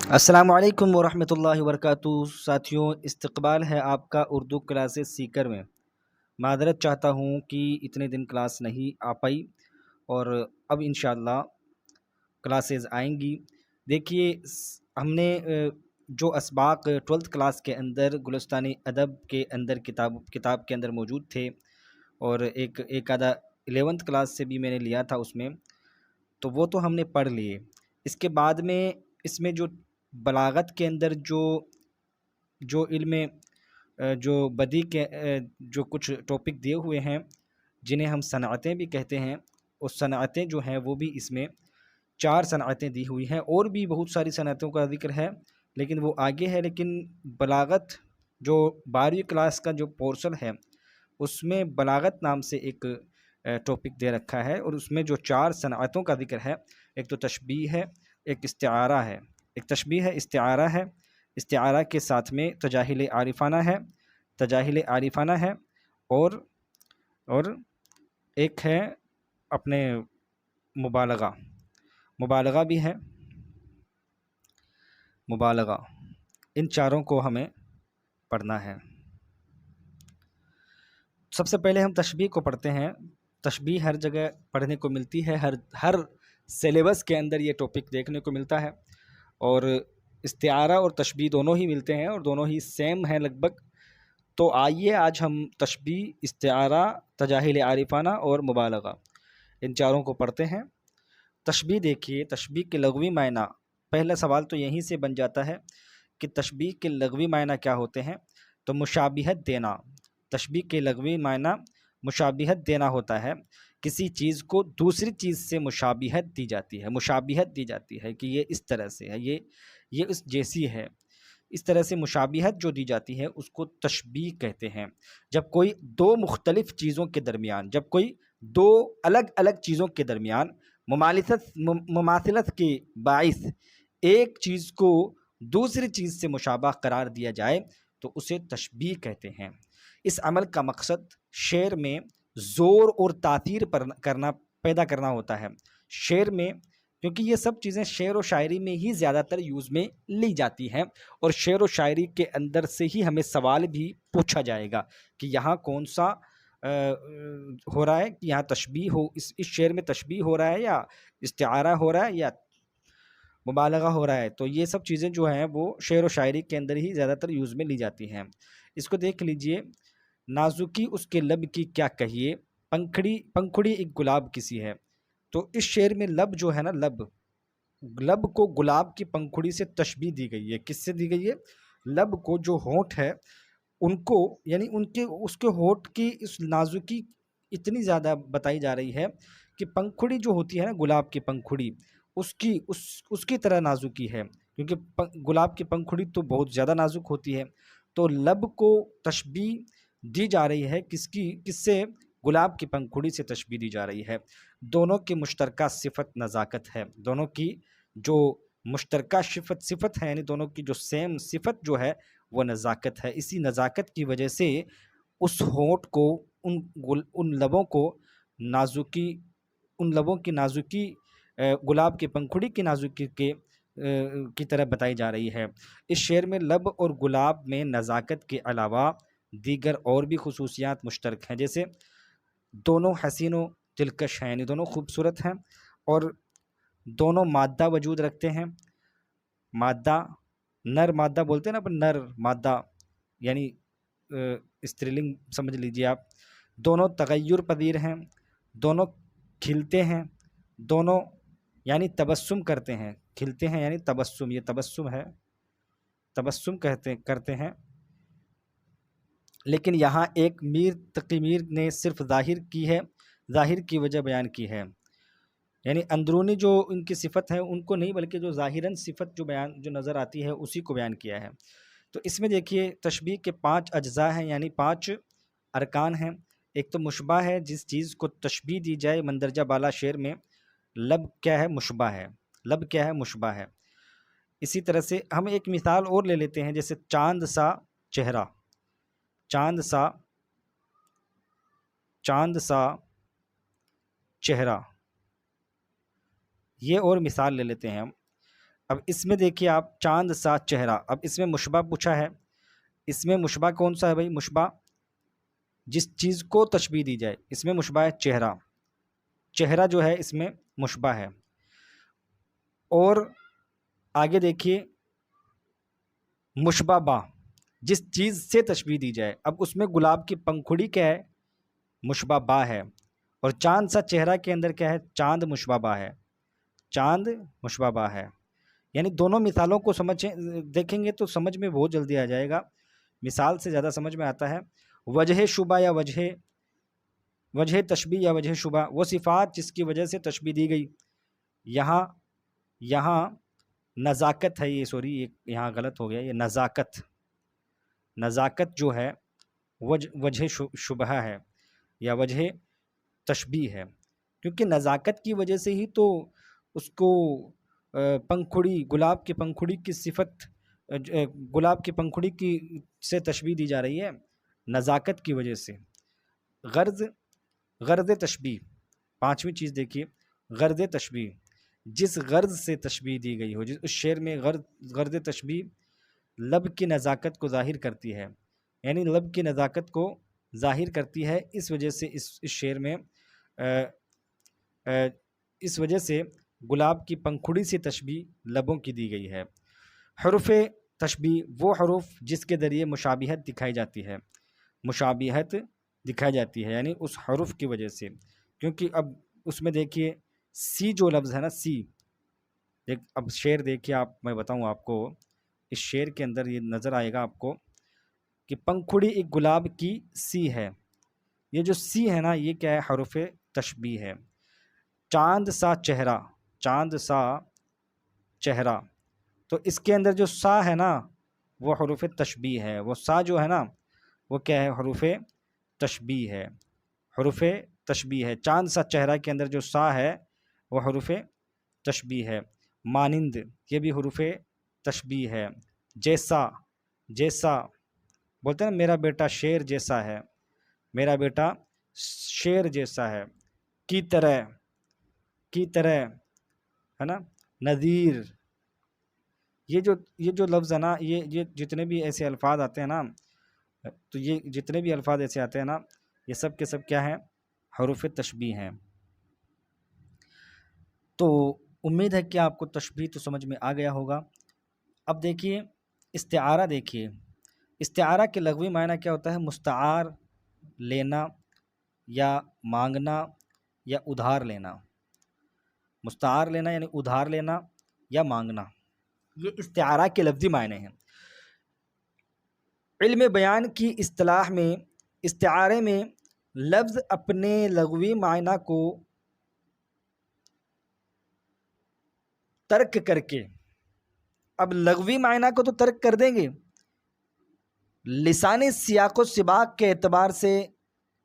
السلام علیکم ورحمۃ اللہ وبرکاتہ ساتھیوں، استقبال ہے آپ کا اردو کلاسز سیکر میں۔ معذرت چاہتا ہوں کہ اتنے دن کلاس نہیں آ پائی، اور اب انشاءاللہ کلاسز آئیں گی۔ دیکھیے، ہم نے جو اسباق 12th کلاس کے اندر گلستانی ادب کے اندر کتاب کے اندر موجود تھے، اور ایک آدھا 11th کلاس سے بھی میں نے لیا تھا اس میں، تو وہ تو ہم نے پڑھ لیے۔ اس کے بعد میں اس میں جو بلاغت کے اندر جو علم جو بدیع کے جو کچھ ٹاپک دیے ہوئے ہیں، جنہیں ہم صنعتیں بھی کہتے ہیں، وہ صنعتیں جو ہیں وہ بھی اس میں 4 صنعتیں دی ہوئی ہیں، اور بھی بہت ساری صنعتوں کا ذکر ہے لیکن وہ آگے ہے۔ لیکن بلاغت جو 12ویں کلاس کا جو پورشن ہے، اس میں بلاغت نام سے ایک ٹاپک دے رکھا ہے، اور اس میں جو 4 صنعتوں کا ذکر ہے، ایک تو تشبیہ ہے، ایک استعارہ ہے، ایک تشبیہ ہے، استعارہ ہے، استعارہ کے ساتھ میں تجاہل عارفانہ ہے، تجاہل عارفانہ ہے، اور ایک ہے اپنے مبالغہ، مبالغہ بھی ہے، مبالغہ۔ ان چاروں کو ہمیں پڑھنا ہے۔ سب سے پہلے ہم تشبیہ کو پڑھتے ہیں۔ تشبیہ ہر جگہ پڑھنے کو ملتی ہے، ہر سلیبس کے اندر یہ ٹاپک دیکھنے کو ملتا ہے، اور استعارہ اور تشبیہ دونوں ہی ملتے ہیں، اور دونوں ہی سیم ہیں لگ بھگ۔ تو آئیے آج ہم تشبیہ، استعارہ، تجاہل عارفانہ اور مبالغہ، ان چاروں کو پڑھتے ہیں۔ تشبیہ دیکھیے، تشبیہ کے لغوی معنی، پہلا سوال تو یہیں سے بن جاتا ہے کہ تشبیہ کے لغوی معنی کیا ہوتے ہیں؟ تو مشابہت دینا۔ تشبیہ کے لغوی معنی مشابہت دینا ہوتا ہے، کسی چیز کو دوسری چیز سے مشابہت دی جاتی ہے، مشابہت دی جاتی ہے کہ یہ اس طرح سے ہے، یہ اس جیسی ہے، اس طرح سے مشابہت جو دی جاتی ہے اس کو تشبیہ کہتے ہیں۔ جب کوئی دو مختلف چیزوں کے درمیان، جب کوئی دو الگ الگ چیزوں کے درمیان مماثلت کے باعث ایک چیز کو دوسری چیز سے مشابہ قرار دیا جائے تو اسے تشبیہ کہتے ہیں۔ اس عمل کا مقصد شعر میں زور اور تاثیر پیدا کرنا ہوتا ہے۔ شعر میں، کیونکہ یہ سب چیزیں شعر و شاعری میں ہی زیادہ تر یوز میں لی جاتی ہیں، اور شعر و شاعری کے اندر سے ہی ہمیں سوال بھی پوچھا جائے گا کہ یہاں کون سا ہو رہا ہے، کہ یہاں تشبیہ ہو، اس شعر میں تشبیہ ہو رہا ہے، یا استعارہ ہو رہا ہے، یا مبالغہ ہو رہا ہے۔ تو یہ سب چیزیں جو ہیں وہ شعر و شاعری کے اندر ہی زیادہ تر یوز میں لی جاتی ہیں۔ اس کو دیکھ لیجئے، نازکی اس کے لب کی کیا کہیے، پنکھڑی ایک گلاب کسی ہے۔ تو اس شعر میں لب جو ہے نا، لب کو گلاب کی پنکھڑی سے تشبیہ دی گئی ہے۔ کس سے دی گئی ہے؟ لب کو، جو ہونٹ ہے ان کو، یعنی اس کے ہونٹ کی اس نازکی اتنی زیادہ بتائی جا رہی ہے کہ پنکھڑی جو ہوتی ہے نا، گلاب کی پنکھڑی، اس کی طرح نازکی ہے، کیونکہ گلاب کی پنکھڑی تو بہت زیادہ نازک ہوتی ہے۔ تو لب کو تشبیہ دی جا رہی ہے، کس سے؟ گلاب کی پنکھڑی سے تشبیہ دی جا رہی ہے۔ دونوں کی مشترکہ صفت نزاکت ہے، دونوں کی جو مشترکہ صفت ہے، یعنی دونوں کی جو سیم صفت جو ہے وہ نزاکت ہے۔ اسی نزاکت کی وجہ سے اس ہونٹ کو، ان لبوں کو نازکی، ان لبوں کی نازکی گلاب کی پنکھڑی کی نازکی کی طرح بتائی جا رہی ہے۔ اس شعر میں لب اور گلاب میں نزاکت کے علاوہ دیگر اور بھی خصوصیات مشترک ہیں، جیسے دونوں حسین و دلکش ہیں، یعنی دونوں خوبصورت ہیں، اور دونوں مادہ وجود رکھتے ہیں۔ مادہ، نر مادہ بولتے ہیں نا اپن، نر مادہ یعنی استریلنگ سمجھ لیجیے آپ۔ دونوں تغیر پذیر ہیں، دونوں کھلتے ہیں، دونوں یعنی تبسم کرتے ہیں، کھلتے ہیں یعنی تبسم، یہ تبسم ہے، تبسم کرتے ہیں۔ لیکن یہاں ایک میر تقی میر نے صرف ظاہر کی وجہ بیان کی ہے، یعنی اندرونی جو ان کی صفت ہے ان کو نہیں، بلکہ جو ظاہراً صفت جو نظر آتی ہے اسی کو بیان کیا ہے۔ تو اس میں دیکھیے، تشبیہ کے 5 اجزاء ہیں، یعنی 5 ارکان ہیں۔ ایک تو مشبہ ہے، جس چیز کو تشبیہ دی جائے مندرجہ بالا شعر میں، لب کیا ہے؟ مشبہ ہے، لب کیا ہے؟ مشبہ ہے۔ اسی طرح سے ہم ایک مثال اور لے لیتے ہیں، جیسے چاند سا چہرہ، چاند سا چہرہ، یہ اور مثال لے لیتے ہیں ہم۔ اب اس میں دیکھیے آپ چاند سا چہرہ، اب اس میں مشبہ پوچھا ہے، اس میں مشبہ کون سا ہے بھائی؟ مشبہ جس چیز کو تشبیہ دی جائے، اس میں مشبہ ہے چہرہ، چہرہ جو ہے اس میں مشبہ ہے۔ اور آگے دیکھیے مشبہ با، جس چیز سے تشبیہ دی جائے، اب اس میں گلاب کی پنکھڑی کیا ہے؟ مشبہ با ہے، اور چاند سا چہرہ کے اندر کیا ہے؟ چاند مشبہ با ہے، چاند مشبہ با ہے۔ یعنی دونوں مثالوں کو دیکھیں گے تو سمجھ میں بہت جلدی آ جائے گا، مثال سے زیادہ سمجھ میں آتا ہے۔ وجہ شبہ یا وجہ تشبیہ یا وجہ شبہ، وہ صفات جس کی وجہ سے تشبیہ دی گئی۔ یہاں نزاکت ہے، یہ سوری یہاں غلط ہو گیا، یہ نزاکت جو ہے وجہ شبہ ہے یا وجہ تشبیہ ہے، کیونکہ نزاکت کی وجہ سے ہی تو اس کو پنکھڑی، گلاب کی پنکھڑی کی صفت، گلاب کی پنکھڑی کی سے تشبیہ دی جا رہی ہے، نزاکت کی وجہ سے۔ غرض تشبیہ، پانچویں چیز دیکھیے، غرض تشبیہ، جس غرض سے تشبیہ دی گئی ہو، جس اس شعر میں غرض تشبیہ لب کی نزاکت کو ظاہر کرتی ہے، یعنی لب کی نزاکت کو ظاہر کرتی ہے، اس وجہ سے اس شعر میں اس وجہ سے گلاب کی پنکھڑی سے تشبیہ لبوں کی دی گئی ہے۔ حروف تشبیہ وہ حروف جس کے ذریعے مشابہت دکھائی جاتی ہے، مشابہت دکھائی جاتی ہے، یعنی اس حروف کی وجہ سے، کیونکہ اب اس میں دیکھیے سی جو لفظ ہے نا، سی، اب شعر دیکھیے آپ، میں بتاؤں آپ کو، اس شعر کے اندر یہ نظر آئے گا آپ کو کہ پنکھڑی ایک گلاب کی سی ہے، یہ جو سی ہے نا یہ کیا ہے؟ حروف تشبیہ ہے۔ چاند سا چہرہ، چاند سا چہرہ، تو اس کے اندر جو سا ہے نا وہ حروف تشبیہ ہے، وہ سا جو ہے نا وہ کیا ہے؟ حروف تشبیہ ہے، حروف تشبیہ ہے۔ چاند سا چہرہ کے اندر جو سا ہے وہ حروف تشبیہ ہے۔ مانند، یہ بھی حروف تشبیہ ہے۔ جیسا بولتے ہیں نا، میرا بیٹا شیر جیسا ہے، میرا بیٹا شیر جیسا ہے۔ کی طرح ہے نا، نذیر، یہ جو لفظ ہے نا، یہ جتنے بھی ایسے الفاظ آتے ہیں نا، تو یہ جتنے بھی الفاظ ایسے آتے ہیں نا، یہ سب کے سب کیا ہیں؟ حروف تشبیہ ہیں۔ تو امید ہے کہ آپ کو تشبیہ تو سمجھ میں آ گیا ہوگا۔ اب دیکھیے استعارہ، دیکھیے استعارہ کے لغوی معنی کیا ہوتا ہے؟ مستعار لینا یا مانگنا یا ادھار لینا، مستعار لینا یعنی ادھار لینا یا مانگنا، یہ استعارہ کے لفظی معنی ہیں۔ علم بیان کی اصطلاح میں استعارے میں لفظ اپنے لغوی معنی کو ترک کر کے، اب لغوی معنی کو تو ترک کر دیں گے، لسانی سیاق و سباق کے اعتبار سے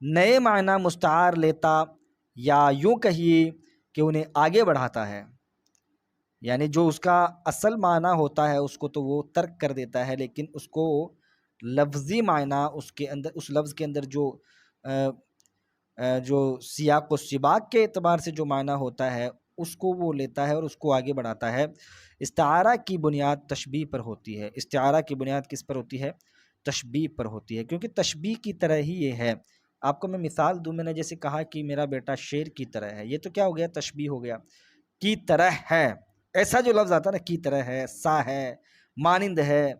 نئے معنی مستعار لیتا، یا یوں کہیے کہ انہیں آگے بڑھاتا ہے، یعنی جو اس کا اصل معنی ہوتا ہے اس کو تو وہ ترک کر دیتا ہے، لیکن اس کو لفظی معنی اس کے اندر، اس لفظ کے اندر جو سیاق و سباق کے اعتبار سے جو معنی ہوتا ہے اس کو وہ لیتا ہے اور اس کو آگے بڑھاتا ہے۔ استعارہ کی بنیاد تشبیہ پر ہوتی ہے، استعارہ کی بنیاد کس پر ہوتی ہے؟ تشبیہ پر ہوتی ہے، کیونکہ تشبیہ کی طرح ہی یہ ہے۔ آپ کو میں مثال دوں، میں نے جیسے کہا کہ میرا بیٹا شیر کی طرح ہے، یہ تو کیا ہو گیا؟ تشبیہ ہو گیا۔ کی طرح ہے، ایسا جو لفظ آتا ہے نا، کی طرح ہے، سا ہے، مانند ہے،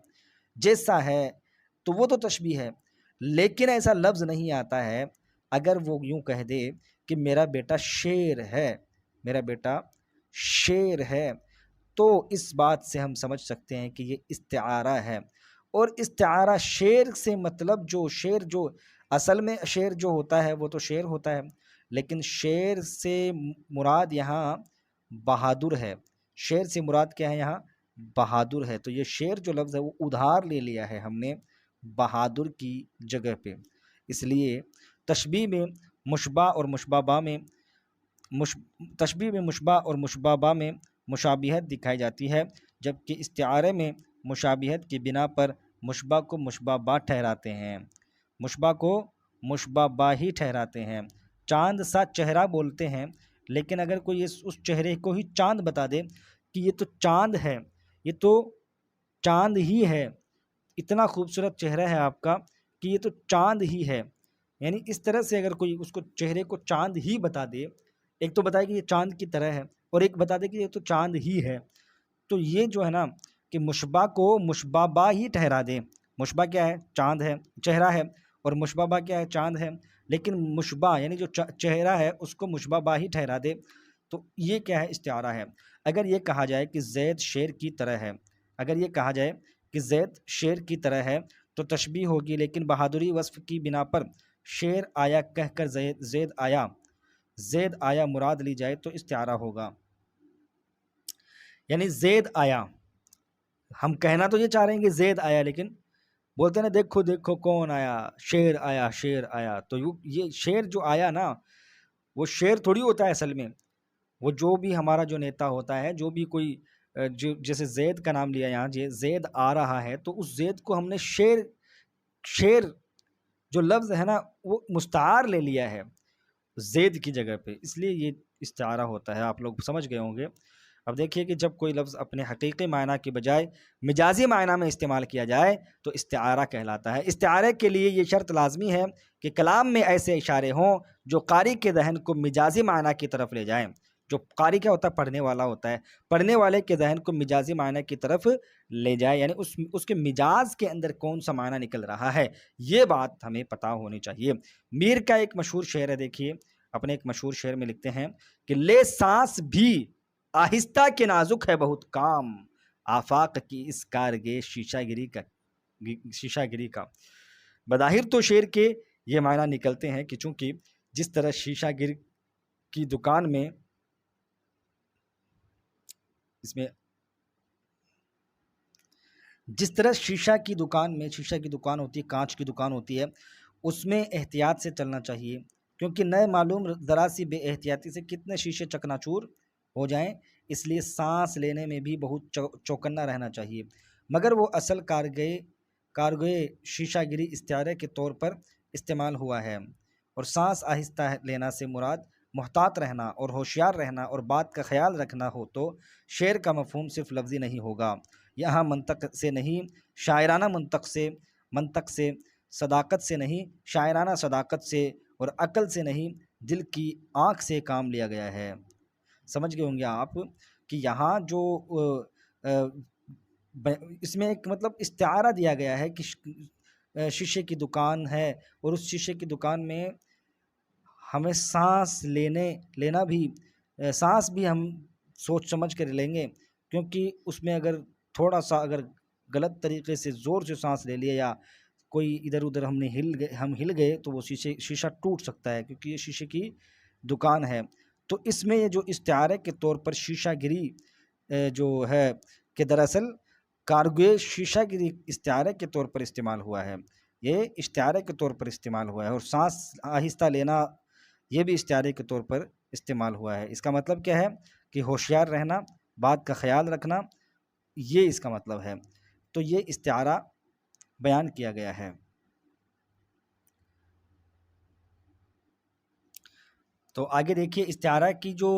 جیسا ہے، تو وہ تو تشبیہ ہے۔ لیکن ایسا لفظ نہیں آتا ہے اگر وہ یوں کہہ دے کہ میرا بیٹا شیر ہے، میرا بیٹا شیر ہے، تو اس بات سے ہم سمجھ سکتے ہیں کہ یہ استعارہ ہے۔ اور استعارہ شیر سے مطلب جو شیر، جو اصل میں شیر جو ہوتا ہے وہ تو شیر ہوتا ہے، لیکن شیر سے مراد یہاں بہادر ہے، شیر سے مراد کیا ہے؟ یہاں بہادر ہے۔ تو یہ شیر جو لفظ ہے وہ ادھار لے لیا ہے ہم نے بہادر کی جگہ پہ، اس لیے تشبیہ میں مشبہ اور مشبہ با میں تشبیہ میں مشبہ اور مشبہ با میں مشابہت دکھائی جاتی ہے، جبکہ استعارے میں مشابہت کی بنا پر مشبہ کو مشبہ با ٹھہراتے ہیں، مشبہ کو مشبہ با ہی ٹھہراتے ہیں۔ چاند سا چہرہ بولتے ہیں، لیکن اگر کوئی اس چہرے کو ہی چاند بتا دے کہ یہ تو چاند ہے، یہ تو چاند ہی ہے، اتنا خوبصورت چہرہ ہے آپ کا کہ یہ تو چاند ہی ہے. یعنی اس طرح سے اگر کوئی اس کو چہرے کو چاند ہی بتا دے، ایک تو بتائے کہ یہ چاند کی طرح ہے اور ایک بتا دے کہ یہ تو چاند ہی ہے، تو یہ جو ہے نا کہ مشبہ کو مشبہ با ہی ٹھہرا دے. مشبہ کیا ہے؟ چاند ہے، چہرہ ہے، اور مشبہ با کیا ہے؟ چاند ہے. لیکن مشبہ یعنی جو چہرہ ہے اس کو مشبہ با ہی ٹھہرا دے، تو یہ کیا ہے؟ استعارہ ہے. اگر یہ کہا جائے کہ زید شیر کی طرح ہے، اگر یہ کہا جائے کہ زید شیر کی طرح ہے تو تشبیہ ہوگی، لیکن بہادری وصف کی بنا پر شیر آیا کہہ کر زید آیا مراد لی جائے تو استعارہ ہوگا. یعنی زید آیا، ہم کہنا تو یہ چاہ رہے ہیں کہ زید آیا، لیکن بولتے ہیں نا دیکھو دیکھو کون آیا، شیر آیا شیر آیا. تو یہ شیر جو آیا نا، وہ شیر تھوڑی ہوتا ہے اصل میں. وہ جو بھی ہمارا جو نیتا ہوتا ہے، جو بھی کوئی جیسے زید کا نام لیا یہاں، زید آ رہا ہے تو اس زید کو ہم نے شیر جو لفظ ہے نا وہ مستعار لے لیا ہے زید کی جگہ پہ، اس لیے یہ استعارہ ہوتا ہے. آپ لوگ سمجھ گئے ہوں گے. اب دیکھیے کہ جب کوئی لفظ اپنے حقیقی معنی کے بجائے مجازی معنی میں استعمال کیا جائے تو استعارہ کہلاتا ہے. استعارے کے لیے یہ شرط لازمی ہے کہ کلام میں ایسے اشارے ہوں جو قاری کے ذہن کو مجازی معنی کی طرف لے جائیں. جو قاری کیا ہوتا ہے؟ پڑھنے والا ہوتا ہے. پڑھنے والے کے ذہن کو مجازی معنی کی طرف لے جائے، یعنی اس کے مجاز کے اندر کون سا معنی نکل رہا ہے، یہ بات ہمیں پتہ ہونی چاہیے. میر کا ایک مشہور شعر ہے، دیکھیے اپنے ایک مشہور شعر میں لکھتے ہیں کہ لے سانس بھی آہستہ کے نازک ہے بہت کام، آفاق کی اس کارگے شیشہ گری کا. بظاہر تو شعر کے یہ معنی نکلتے ہیں کہ چونکہ جس طرح شیشہ گر کی دکان میں جس طرح شیشہ کی دکان ہوتی ہے، کانچ کی دکان ہوتی ہے، اس میں احتیاط سے چلنا چاہیے، کیونکہ نئے معلوم ذرا سی بے احتیاطی سے کتنے شیشے چکنا چور ہو جائیں. اس لیے سانس لینے میں بھی بہت چوکنا رہنا چاہیے. مگر وہ اصل کارگوئے شیشہ گری استعارے کے طور پر استعمال ہوا ہے، اور سانس آہستہ لینا سے مراد محتاط رہنا اور ہوشیار رہنا اور بات کا خیال رکھنا ہو تو شعر کا مفہوم صرف لفظی نہیں ہوگا. یہاں منطق سے نہیں، شاعرانہ منطق سے، صداقت سے نہیں، شاعرانہ صداقت سے، اور عقل سے نہیں، دل کی آنکھ سے کام لیا گیا ہے. سمجھ گئے ہوں گے آپ کہ یہاں جو اس میں ایک مطلب استعارہ دیا گیا ہے کہ شیشے کی دکان ہے، اور اس شیشے کی دکان میں ہمیں سانس بھی ہم سوچ سمجھ کر لیں گے، کیونکہ اس میں اگر تھوڑا سا اگر غلط طریقے سے زور سے سانس لے لیا یا کوئی ادھر ادھر ہم ہل گئے تو وہ شیشہ ٹوٹ سکتا ہے، کیونکہ یہ شیشے کی دکان ہے. تو اس میں یہ جو استعارے کے طور پر شیشہ گری جو ہے کہ دراصل کارگوئے شیشہ گری استعارے کے طور پر استعمال ہوا ہے، یہ استعارے کے طور پر استعمال ہوا ہے، اور سانس آہستہ لینا یہ بھی استعارے کے طور پر استعمال ہوا ہے. اس کا مطلب کیا ہے کہ ہوشیار رہنا، بات کا خیال رکھنا، یہ اس کا مطلب ہے. تو یہ استعارہ بیان کیا گیا ہے. تو آگے دیکھیے استعارہ کی جو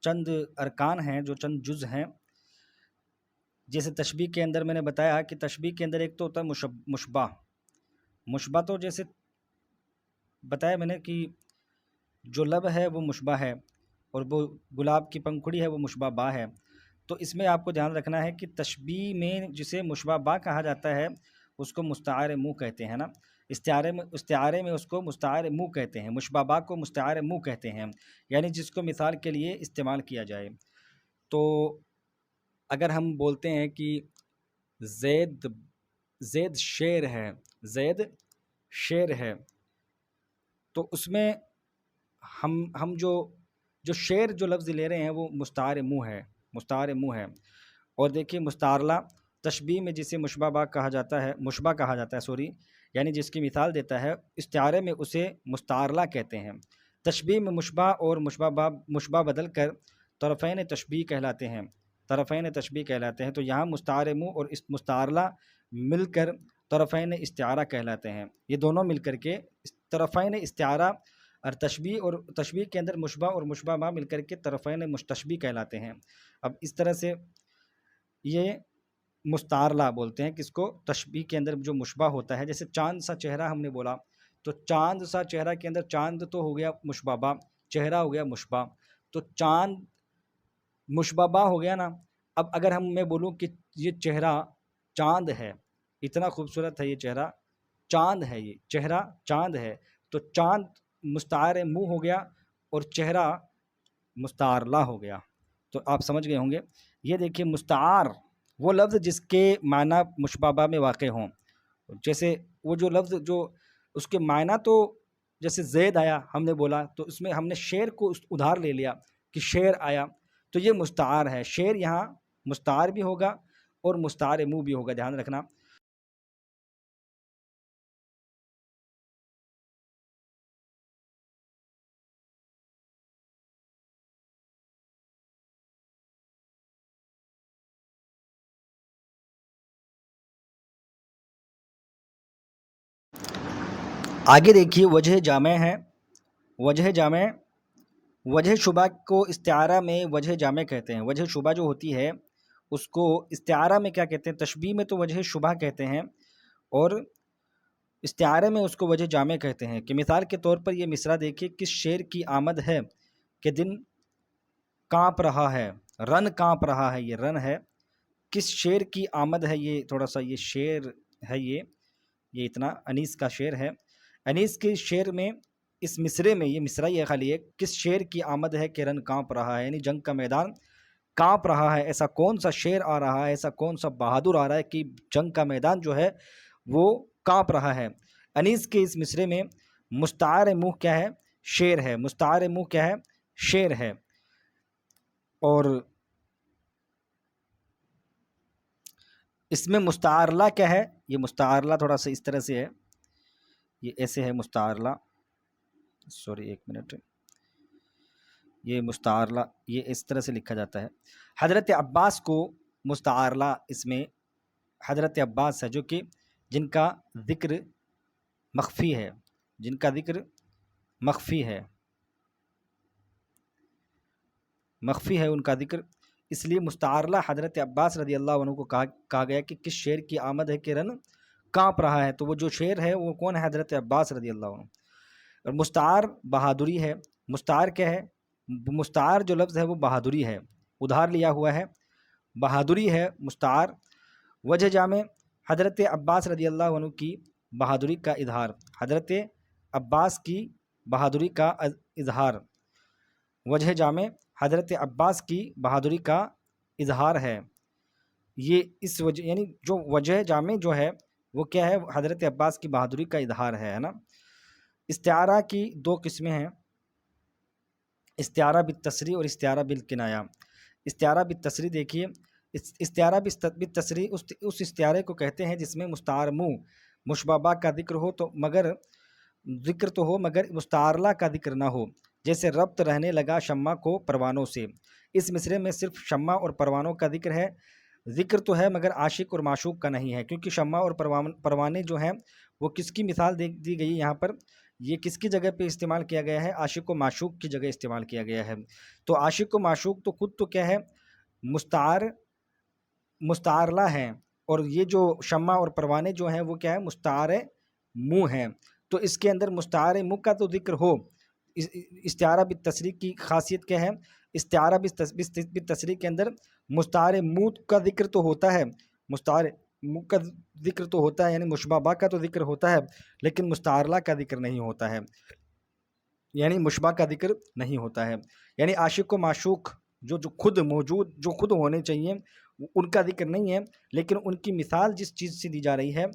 چند ارکان ہیں، جو چند جز ہیں. جیسے تشبیہ کے اندر میں نے بتایا کہ تشبیہ کے اندر ایک تو ہوتا ہے مشبہ تو جیسے بتایا میں نے کہ جو لب ہے وہ مشبہ ہے، اور وہ گلاب کی پنکھڑی ہے وہ مشبہ با ہے. تو اس میں آپ کو دھیان رکھنا ہے کہ تشبیہ میں جسے مشبہ با کہا جاتا ہے اس کو مستعار منہ کہتے ہیں نا. استعارے میں اس کو مستعار منہ کہتے ہیں، مشبہ با کو مستعار منہ کہتے ہیں، یعنی جس کو مثال کے لیے استعمال کیا جائے. تو اگر ہم بولتے ہیں کہ زید شیر ہے تو اس میں ہم جو شیر جو لفظ لے رہے ہیں وہ مستعار منہ ہے. اور دیکھیے مستعارلہ تشبیہ میں جسے مشبہ کہا جاتا ہے یعنی جس کی مثال دیتا ہے، استعارے میں اسے مستعارلہ کہتے ہیں. تشبیہ میں مشبہ اور مشبہ بدل کر طرفین تشبیہ کہلاتے ہیں. تو یہاں مستعار منہ اور مستعارلہ مل کر طرفین استعارہ کہلاتے ہیں. یہ دونوں مل کر کے طرفین استعارہ اور تشبیہ کے اندر مشبہ اور مشبہ مل کر کے طرفین مستشبیہ کہلاتے ہیں. اب اس طرح سے یہ مستعارلہ بولتے ہیں کس کو؟ تشبیہ کے اندر جو مشبہ ہوتا ہے، جیسے چاند سا چہرہ ہم نے بولا، تو چاند سا چہرہ کے اندر چاند تو ہو گیا مشبہ، چہرہ ہو گیا مشبہ، تو چاند مشبہ ہو گیا نا۔ اب اگر میں بولوں کہ یہ چہرہ چاند ہے، اتنا خوبصورت ہے یہ چہرہ، چاند ہے، یہ چہرہ چاند ہے، تو چاند مستعار منہ ہو گیا اور چہرہ مستعارلہ ہو گیا۔ تو آپ سمجھ گئے ہوں گے۔ یہ دیکھیے مستعار وہ لفظ جس کے معنی مشبہ میں واقع ہوں، جیسے وہ جو لفظ جو اس کے معنی، تو جیسے زید آیا ہم نے بولا، تو اس میں ہم نے شیر کو ادھار لے لیا کہ شیر آیا، تو یہ مستعار ہے۔ شیر یہاں مستعار بھی ہوگا اور مستعار منہ بھی ہوگا، دھیان رکھنا۔ آگے دیکھیے وجہ جامع ہے۔ وجہ جامع، وجہ شبہ کو استعارہ میں وجہ جامع کہتے ہیں۔ وجہ شبہ جو ہوتی ہے اس کو استعارہ میں کیا کہتے ہیں؟ تشبیہ میں تو وجہ شبہ کہتے ہیں، اور استعارے میں اس کو وجہ جامع کہتے ہیں۔ کہ مثال کے طور پر یہ مصرع دیکھیے، کس شیر کی آمد ہے کہ دن کانپ رہا ہے، رن کانپ رہا ہے، یہ رن ہے۔ کس شیر کی آمد ہے، یہ تھوڑا سا یہ شعر ہے، یہ اتنا انیس کا شعر ہے۔ انیس کے شعر میں اس مصرے میں، یہ مصرع یہ خالی ہے، کس شیر کی آمد ہے کہ رن کانپ رہا ہے، یعنی جنگ کا میدان کانپ رہا ہے۔ ایسا کون سا شیر آ رہا ہے، ایسا کون سا بہادر آ رہا ہے کہ جنگ کا میدان جو ہے وہ کانپ رہا ہے۔ انیس کے اس مصرے میں مستعار منہ کیا ہے؟ شیر ہے۔ مستعار منہ کیا ہے؟ شیر ہے۔ اور اس میں مستعارلہ کیا ہے؟ یہ مستعارلہ تھوڑا سا اس طرح سے ہے، یہ ایسے ہے مستعارلہ، سوری ایک منٹ، یہ مستعارلہ یہ اس طرح سے لکھا جاتا ہے۔ حضرت عباس کو مستعارلہ، اس میں حضرت عباس ہے جو کہ جن کا ذکر مخفی ہے، جن کا ذکر مخفی ہے، مخفی ہے ان کا ذکر، اس لیے مستعارلہ حضرت عباس رضی اللہ عنہ کو کہا گیا کہ کس شیر کی آمد ہے کہ رن کانپ رہا ہے، تو وہ جو شیر ہے وہ کون ہے؟ حضرت عباس رضی اللہ عنہ۔ اور مستعار بہادری ہے۔ مستعار کیا ہے؟ مستعار جو لفظ ہے وہ بہادری ہے، ادھار لیا ہوا ہے، بہادری ہے مستعار۔ وجہ جامع، حضرت عباس رضی اللہ عنہ کی بہادری کا اظہار، حضرت عباس کی بہادری کا اظہار۔ وجہ جامع حضرت عباس کی بہادری کا اظہار ہے۔ یہ اس وجہ، یعنی جو وجہ جامع جو ہے وہ کیا ہے؟ حضرت عباس کی بہادری کا اظہار ہے نا۔ استعارہ کی دو قسمیں ہیں، استعارہ بالتصریح اور استعارہ بالکنایہ۔ استعارہ بالتصریح دیکھیے، استعارہ بالتصریح اس استعارے کو کہتے ہیں جس میں مستعار منہ مشبہ کا ذکر ہو، تو مگر ذکر تو ہو مگر مستعارلہ کا ذکر نہ ہو، جیسے ربط رہنے لگا شمع کو پروانوں سے۔ اس مصرے میں صرف شمع اور پروانوں کا ذکر ہے، ذکر تو ہے مگر عاشق اور معشوق کا نہیں ہے، کیونکہ شمع اور پروانے جو ہیں وہ کس کی مثال دی گئی یہاں پر؟ یہ کس کی جگہ پہ استعمال کیا گیا ہے؟ عاشق و معشوق کی جگہ استعمال کیا گیا ہے۔ تو عاشق و معشوق تو خود تو کیا ہے؟ مستعارلہ ہیں، اور یہ جو شمع اور پروانے جو ہیں وہ کیا ہے؟ مستعار منہ ہیں۔ تو اس کے اندر مستعار منہ کا تو ذکر ہو۔ استعارہ بالتصریح کی خاصیت کیا ہے؟ استعارہ بالتصریح کے اندر مستعار منہ کا ذکر تو ہوتا ہے، مستعار منہ کا ذکر تو ہوتا ہے، یعنی مشبہ کا تو ذکر ہوتا ہے، لیکن مستعارلہ کا ذکر نہیں ہوتا ہے، یعنی مشبہ کا ذکر نہیں ہوتا ہے۔ یعنی عاشق و معشوق جو خود موجود، جو خود ہونے چاہیے، ان کا ذکر نہیں ہے، لیکن ان کی مثال جس چیز سے دی جا رہی ہے،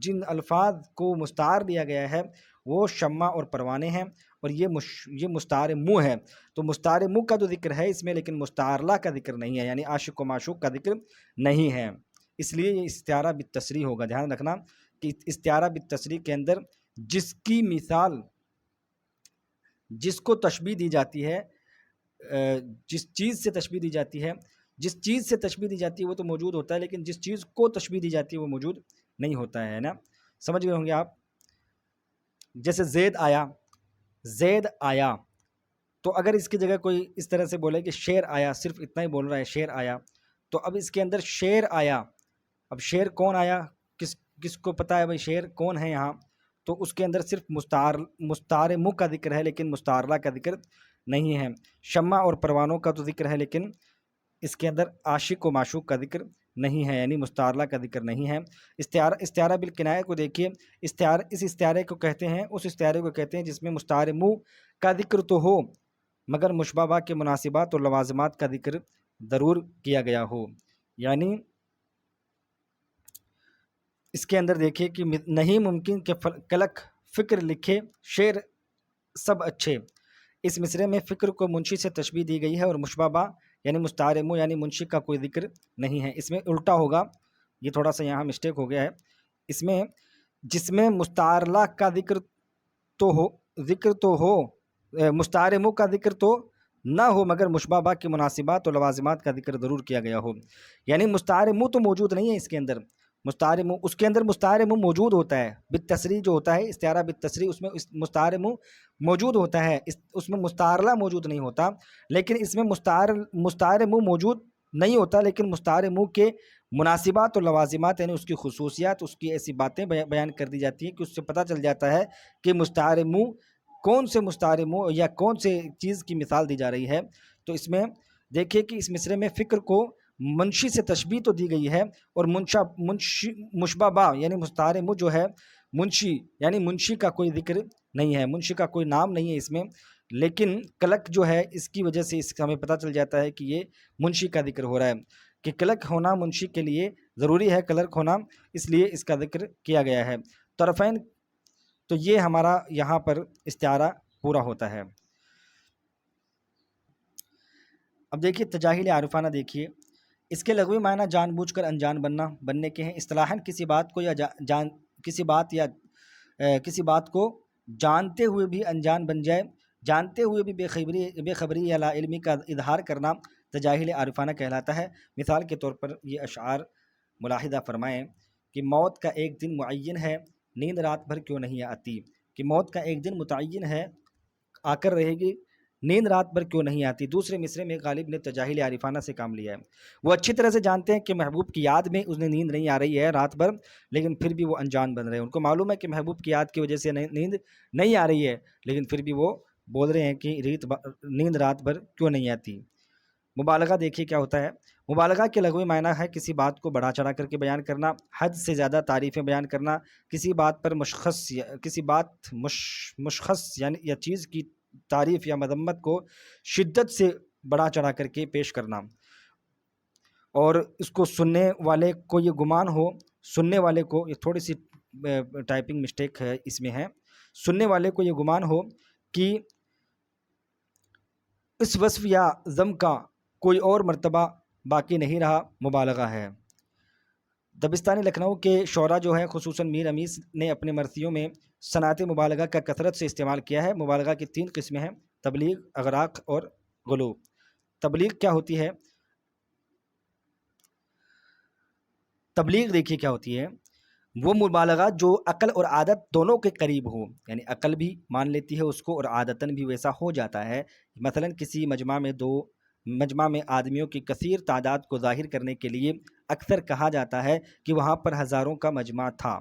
جن الفاظ کو مستعار دیا گیا ہے وہ شمع اور پروانے ہیں، اور یہ مستعار منہ ہے۔ تو مستعار منہ کا تو ذکر ہے اس میں، لیکن مستعارلہ کا ذکر نہیں ہے، یعنی عاشق و معشوق کا ذکر نہیں ہے، اس لیے یہ استعارہ بالتصریح ہوگا۔ دھیان رکھنا کہ استعارہ بالتصریح کے اندر جس کی مثال، جس کو تشبیہ دی جاتی ہے، جس چیز سے تشبیہ دی جاتی ہے، جس چیز سے تشبیہ دی جاتی ہے وہ تو موجود ہوتا ہے، لیکن جس چیز کو تشبیہ دی جاتی ہے وہ موجود نہیں ہوتا ہے نا۔ سمجھ گئے ہوں گے آپ۔ جیسے زید آیا، زید آیا، تو اگر اس کی جگہ کوئی اس طرح سے بولے کہ شیر آیا، صرف اتنا ہی بول رہا ہے شیر آیا، تو اب اس کے اندر شعر آیا. اب شعر کون آیا؟ کس کو پتہ ہے بھائی شعر کون ہے یہاں؟ تو اس کے اندر صرف مستعار منہ کا ذکر ہے لیکن مستعارلہ کا ذکر نہیں ہے. شمع اور پروانوں کا تو ذکر ہے لیکن اس کے اندر عاشق و معشوق کا ذکر نہیں ہے، یعنی مستعارلہ کا ذکر نہیں ہے. استعارہ بالکنایہ کو دیکھیے. اس استعارے کو کہتے ہیں، اس استعارے کو کہتے ہیں جس میں مستعار منہ کا ذکر تو ہو مگر مشبہ کے مناسبات اور لوازمات کا ذکر ضرور کیا گیا ہو. یعنی اس کے اندر دیکھیے کہ نہیں ممکن کہ کلک فکر لکھے شعر سب اچھے. اس مصرے میں فکر کو منشی سے تشبیہ دی گئی ہے اور مشبہ یعنی مستعار منہ یعنی منشی کا کوئی ذکر نہیں ہے. اس میں الٹا ہوگا، یہ تھوڑا سا یہاں مسٹیک ہو گیا ہے. اس میں جس میں مستعارلہ کا ذکر تو ہو مستعار منہ کا ذکر تو نہ ہو مگر مشبہ کے مناسبات اور لوازمات کا ذکر ضرور کیا گیا ہو. یعنی مستعار منہ تو موجود نہیں ہے اس کے اندر. مستعار منہ اس کے اندر مستعار منہ موجود ہوتا ہے، بالتصریح جو ہوتا ہے استعارہ بالتصریح، اس میں مستعار منہ موجود ہوتا ہے، اس میں مستعارلہ موجود نہیں ہوتا. لیکن اس میں مستعار منہ موجود نہیں ہوتا لیکن مستعار منہ کے مناسبات اور لوازمات یعنی اس کی خصوصیات، اس کی ایسی باتیں بیان کر دی جاتی ہیں کہ اس سے پتہ چل جاتا ہے کہ مستعار منہ کون سے مستعار منہ یا کون سے چیز کی مثال دی جا رہی ہے. تو اس میں دیکھیے کہ اس مصرے میں فکر کو منشی سے تشبیہ تو دی گئی ہے اور مشبہ یعنی مستعار منہ جو ہے منشی یعنی منشی کا کوئی ذکر نہیں ہے، منشی کا کوئی نام نہیں ہے اس میں. لیکن کلک جو ہے اس کی وجہ سے اس کا ہمیں پتہ چل جاتا ہے کہ یہ منشی کا ذکر ہو رہا ہے، کہ کلک ہونا منشی کے لیے ضروری ہے، کلرک ہونا، اس لیے اس کا ذکر کیا گیا ہے. طرفین تو یہ ہمارا یہاں پر استعارہ پورا ہوتا ہے. اب دیکھیے تجاہل عارفانہ دیکھیے. اس کے لغوی معنی جان بوجھ کر انجان بننے کے ہیں. اصطلاحاً کسی بات کو جانتے ہوئے بھی انجان بن جائے، جانتے ہوئے بھی بے خبری یا لا علمی کا اظہار کرنا تجاہل عارفانہ کہلاتا ہے. مثال کے طور پر یہ اشعار ملاحظہ فرمائیں کہ موت کا ایک دن معین ہے، نیند رات بھر کیوں نہیں آتی. کہ موت کا ایک دن متعین ہے، آ کر رہے گی، نیند رات بھر کیوں نہیں آتی. دوسرے مصرے میں غالب نے تجاہل عارفانہ سے کام لیا ہے. وہ اچھی طرح سے جانتے ہیں کہ محبوب کی یاد میں انہیں نیند نہیں آ رہی ہے رات بھر، لیکن پھر بھی وہ انجان بن رہے ہیں. ان کو معلوم ہے کہ محبوب کی یاد کی وجہ سے نیند نہیں آ رہی ہے، لیکن پھر بھی وہ بول رہے ہیں کہ نیند رات بھر کیوں نہیں آتی. مبالغہ دیکھیے کیا ہوتا ہے. مبالغہ کے لغوی معنی ہے کسی بات کو بڑھا چڑھا کر کے بیان کرنا، حد سے زیادہ تعریفیں بیان کرنا، کسی بات پر مشخص یعنی یا چیز کی تعریف یا مذمت کو شدت سے بڑھا چڑھا کر کے پیش کرنا، اور اس کو سننے والے کو یہ گمان ہو، سننے والے کو، یہ تھوڑی سی ٹائپنگ مسٹیک ہے اس میں ہے، سننے والے کو یہ گمان ہو کہ اس وصف یا ذم کا کوئی اور مرتبہ باقی نہیں رہا، مبالغہ ہے. دبستانی لکھنؤ کے شعراء جو ہیں خصوصاً میر انیس نے اپنے مرثیوں میں صنعت مبالغہ کا کثرت سے استعمال کیا ہے. مبالغہ کی 3 قسمیں ہیں: تبلیغ، اغراق اور غلو. تبلیغ کیا ہوتی ہے؟ تبلیغ دیکھیے کیا ہوتی ہے. وہ مبالغہ جو عقل اور عادت دونوں کے قریب ہو، یعنی عقل بھی مان لیتی ہے اس کو اور عادتاً بھی ویسا ہو جاتا ہے. مثلاً کسی مجمع میں آدمیوں کی کثیر تعداد کو ظاہر کرنے کے لیے اکثر کہا جاتا ہے کہ وہاں پر ہزاروں کا مجمع تھا.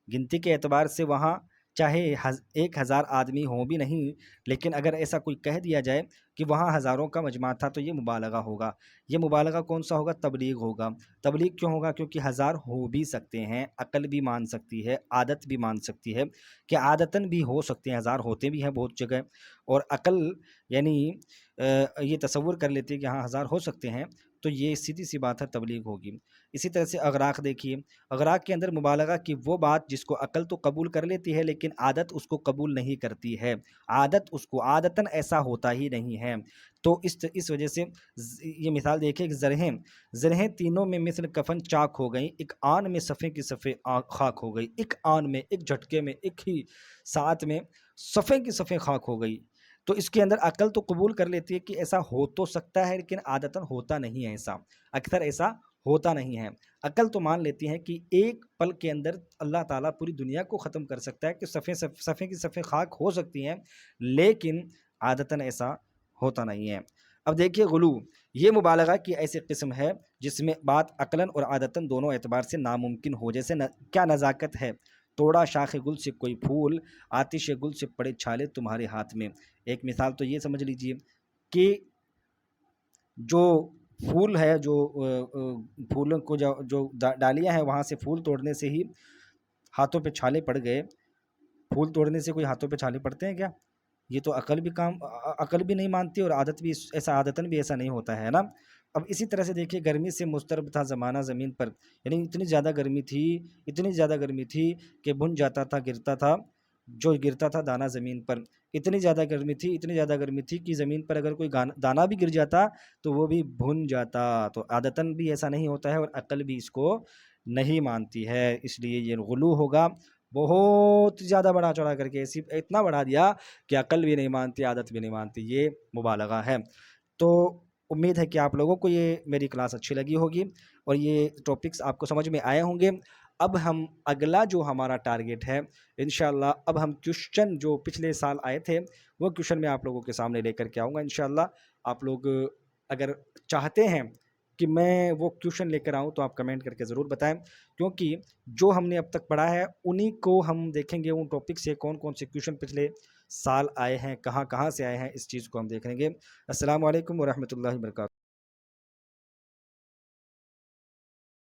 گنتی کے اعتبار سے وہاں چاہے 1000 آدمی ہوں بھی نہیں، لیکن اگر ایسا کوئی کہہ دیا جائے کہ وہاں ہزاروں کا مجمع تھا تو یہ مبالغہ ہوگا. یہ مبالغہ کون سا ہوگا؟ تبلیغ ہوگا. تبلیغ کیوں ہوگا؟ کیونکہ 1000 ہو بھی سکتے ہیں، عقل بھی مان سکتی ہے، عادت بھی مان سکتی ہے کہ عادتاً بھی ہو سکتے ہیں، 1000 ہوتے بھی ہیں بہت جگہ، اور عقل یعنی یہ تصور کر لیتی ہے کہ ہاں 1000 ہو سکتے ہیں، تو یہ سیدھی سی بات ہے تبلیغ ہوگی. اسی طرح سے اغراق دیکھیے. اغراق کے اندر مبالغہ کی وہ بات جس کو عقل تو قبول کر لیتی ہے لیکن عادت اس کو قبول نہیں کرتی ہے، عادت اس کو عادتاً ایسا ہوتا ہی نہیں ہے. تو اس وجہ سے یہ مثال دیکھیں کہ زرہیں تینوں میں مثل کفن چاک ہو گئیں، ایک آن میں صفے کی صفے خاک ہو گئی. ایک آن میں، ایک جھٹکے میں، ایک ہی ساتھ میں صفے کی صفے خاک ہو گئی. تو اس کے اندر عقل تو قبول کر لیتی ہے کہ ایسا ہو تو سکتا ہے لیکن عادتاً ہوتا نہیں ہے، ایسا اکثر ایسا ہوتا نہیں ہے. عقل تو مان لیتی ہے کہ ایک پل کے اندر اللہ تعالیٰ پوری دنیا کو ختم کر سکتا ہے، کہ صفے کی صفے خاک ہو سکتی ہیں، لیکن عادتاً ایسا ہوتا نہیں ہے. اب دیکھیے غلو یہ مبالغہ کی ایسی قسم ہے جس میں بات عقلاً اور عادتاً دونوں اعتبار سے ناممکن ہو، جیسے کیا نزاکت ہے توڑا شاخ گل سے کوئی پھول، آتش گل سے پڑے چھالے تمہارے ہاتھ میں۔ ایک مثال تو یہ سمجھ لیجئے کہ جو پھول ہے، جو پھولوں کو جو ڈالیاں ہیں وہاں سے پھول توڑنے سے ہی ہاتھوں پہ چھالے پڑ گئے۔ پھول توڑنے سے کوئی ہاتھوں پہ چھالے پڑتے ہیں کیا؟ یہ تو عقل بھی نہیں مانتی، اور عادت بھی ایسا، عادتاً بھی ایسا نہیں ہوتا ہے نا۔ اب اسی طرح سے دیکھیے گرمی سے مضطرب تھا زمانہ زمین پر، یعنی اتنی زیادہ گرمی تھی کہ بھن جاتا تھا، گرتا تھا جو گرتا تھا دانہ زمین پر۔ اتنی زیادہ گرمی تھی کہ زمین پر اگر کوئی دانہ بھی گر جاتا تو وہ بھی بھن جاتا۔ تو عادتاً بھی ایسا نہیں ہوتا ہے، اور عقل بھی اس کو نہیں مانتی ہے، اس لیے یہ غلو ہوگا۔ بہت زیادہ بڑا چڑھا کر کے اتنا بڑھا دیا کہ عقل بھی نہیں مانتی، عادت بھی نہیں مانتی، یہ مبالغہ ہے۔ تو امید ہے کہ آپ لوگوں کو یہ میری کلاس اچھی لگی ہوگی اور یہ ٹاپکس آپ کو سمجھ میں آئے ہوں گے۔ اب ہم اگلا جو ہمارا ٹارگٹ ہے انشاءاللہ، اب ہم کوشچن جو پچھلے سال آئے تھے وہ کوشچن میں آپ لوگوں کے سامنے لے کر کے آؤں گا انشاءاللہ۔ آپ لوگ اگر چاہتے ہیں کہ میں وہ کوشچن لے کر آؤں تو آپ کمنٹ کر کے ضرور بتائیں، کیونکہ جو ہم نے اب تک پڑھا ہے انہی کو ہم دیکھیں گے، ان ٹاپک سے کون کون سے کوشچن پچھلے سال آئے ہیں، کہاں کہاں سے آئے ہیں، اس چیز کو ہم دیکھیں گے۔ السلام علیکم ورحمۃ اللہ وبرکاتہ۔